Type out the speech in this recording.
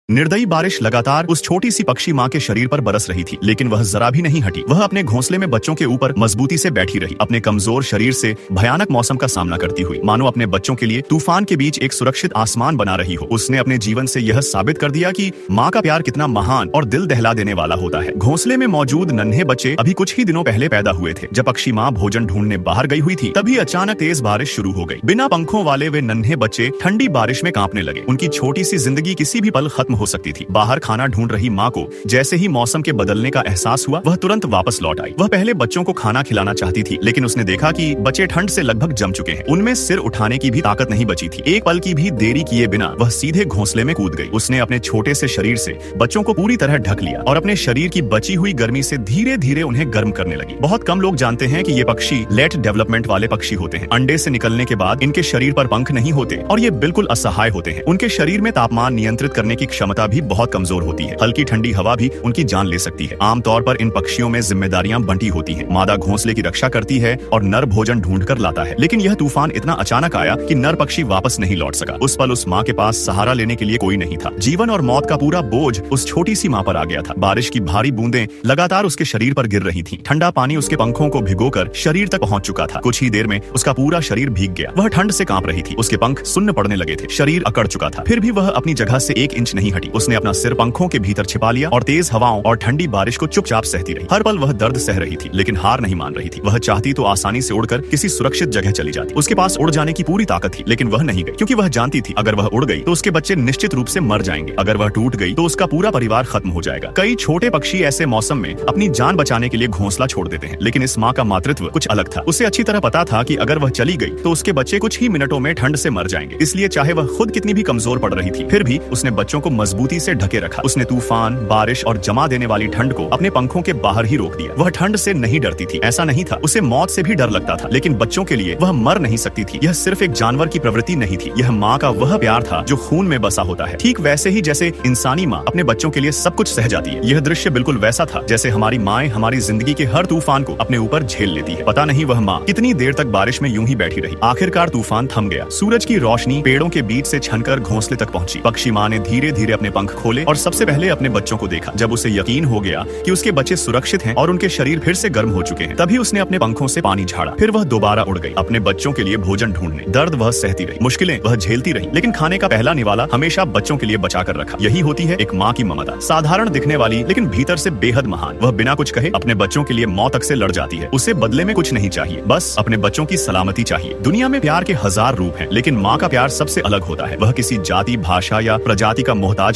निर्दयी बारिश लगातार उस छोटी सी पक्षी माँ के शरीर पर बरस रही थी, लेकिन वह जरा भी नहीं हटी। वह अपने घोंसले में बच्चों के ऊपर मजबूती से बैठी रही, अपने कमजोर शरीर से भयानक मौसम का सामना करती हुई, मानो अपने बच्चों के लिए तूफान के बीच एक सुरक्षित आसमान बना रही हो। उसने अपने जीवन से यह साबित कर दिया कि माँ का प्यार कितना महान और दिल दहला देने वाला होता है। घोंसले में मौजूद नन्हे बच्चे अभी कुछ ही दिनों पहले पैदा हुए थे। जब पक्षी माँ भोजन ढूंढने बाहर गई हुई थी, तभी अचानक तेज बारिश शुरू हो गई। बिना पंखों वाले वे नन्हे बच्चे ठंडी बारिश में कांपने लगे। उनकी छोटी सी जिंदगी किसी भी पल खत्म हो सकती थी। बाहर खाना ढूंढ रही माँ को जैसे ही मौसम के बदलने का एहसास हुआ, वह तुरंत वापस लौट आई। वह पहले बच्चों को खाना खिलाना चाहती थी, लेकिन उसने देखा कि बच्चे ठंड से लगभग जम चुके हैं। उनमें सिर उठाने की भी ताकत नहीं बची थी। एक पल की भी देरी किए बिना वह सीधे घोंसले में कूद गई। उसने अपने छोटे से शरीर से बच्चों को पूरी तरह ढक लिया और अपने शरीर की बची हुई गर्मी से धीरे धीरे उन्हें गर्म करने लगी। बहुत कम लोग जानते हैं कि ये पक्षी लेट डेवलपमेंट वाले पक्षी होते हैं। अंडे से निकलने के बाद इनके शरीर पर पंख नहीं होते और ये बिल्कुल असहाय होते हैं। उनके शरीर में तापमान नियंत्रित करने की क्षमता भी बहुत कमजोर होती है। हल्की ठंडी हवा भी उनकी जान ले सकती है। आमतौर पर इन पक्षियों में जिम्मेदारियां बंटी होती हैं। मादा घोंसले की रक्षा करती है और नर भोजन ढूंढ कर लाता है। लेकिन यह तूफान इतना अचानक आया कि नर पक्षी वापस नहीं लौट सका। उस पल उस माँ के पास सहारा लेने के लिए कोई नहीं था। जीवन और मौत का पूरा बोझ उस छोटी सी माँ पर आ गया था। बारिश की भारी बूंदें लगातार उसके शरीर पर गिर रही थीं। ठंडा पानी उसके पंखों को भिगोकर शरीर तक पहुंच चुका था। कुछ ही देर में उसका पूरा शरीर भीग गया। वह ठंड से कांप रही थी। उसके पंख सुन्न पड़ने लगे थे। शरीर अकड़ चुका था। फिर भी वह अपनी जगह से 1 इंच नहीं हटी। उसने अपना सिर पंखों के भीतर छिपा लिया और तेज हवाओं और ठंडी बारिश को चुपचाप सहती रही। हर पल वह दर्द सह रही थी, लेकिन हार नहीं मान रही थी। वह चाहती तो आसानी से उड़कर किसी सुरक्षित जगह चली जाती। उसके पास उड़ जाने की पूरी ताकत थी, लेकिन वह नहीं गई, क्योंकि वह जानती थी अगर वह उड़ गई तो उसके बच्चे निश्चित रूप से मर जाएंगे। अगर वह टूट गई तो उसका पूरा परिवार खत्म हो जाएगा। कई छोटे पक्षी ऐसे मौसम में अपनी जान बचाने के लिए घोंसला छोड़ देते हैं, लेकिन इस माँ का मातृत्व कुछ अलग था। उसे अच्छी तरह पता था कि अगर वह चली गई तो उसके बच्चे कुछ ही मिनटों में ठंड से मर जाएंगे। इसलिए चाहे वह खुद कितनी भी कमजोर पड़ रही थी, फिर भी उसने बच्चों को मजबूती से ढके रखा। उसने तूफान, बारिश और जमा देने वाली ठंड को अपने पंखों के बाहर ही रोक दिया। वह ठंड से नहीं डरती थी, ऐसा नहीं था। उसे मौत से भी डर लगता था, लेकिन बच्चों के लिए वह मर नहीं सकती थी। यह सिर्फ एक जानवर की प्रवृत्ति नहीं थी, यह माँ का वह प्यार था जो खून में बसा होता है। ठीक वैसे ही जैसे इंसानी माँ अपने बच्चों के लिए सब कुछ सह जाती है, यह दृश्य बिल्कुल वैसा था जैसे हमारी माएं हमारी जिंदगी के हर तूफान को अपने ऊपर झेल लेती है। पता नहीं वह माँ कितनी देर तक बारिश में यूं ही बैठी रही। आखिरकार तूफान थम गया। सूरज की रोशनी पेड़ों के बीच से छनकर घोंसले तक पहुंची। पक्षी माँ ने धीरे धीरे अपने पंख खोले और सबसे पहले अपने बच्चों को देखा। जब उसे यकीन हो गया कि उसके बच्चे सुरक्षित हैं और उनके शरीर फिर से गर्म हो चुके हैं, तभी उसने अपने पंखों से पानी झाड़ा। फिर वह दोबारा उड़ गई अपने बच्चों के लिए भोजन ढूंढने। दर्द वह सहती रही, मुश्किलें वह झेलती रही, लेकिन खाने का पहला निवाला हमेशा बच्चों के लिए बचा कर रखा। यही होती है एक माँ की ममता, साधारण दिखने वाली लेकिन भीतर से बेहद महान। वह बिना कुछ कहे अपने बच्चों के लिए मौत तक से लड़ जाती है। उसे बदले में कुछ नहीं चाहिए, बस अपने बच्चों की सलामती चाहिए। दुनिया में प्यार के 1000 रूप हैं, लेकिन माँ का प्यार सबसे अलग होता है। वह किसी जाति, भाषा या प्रजाति का मोहताज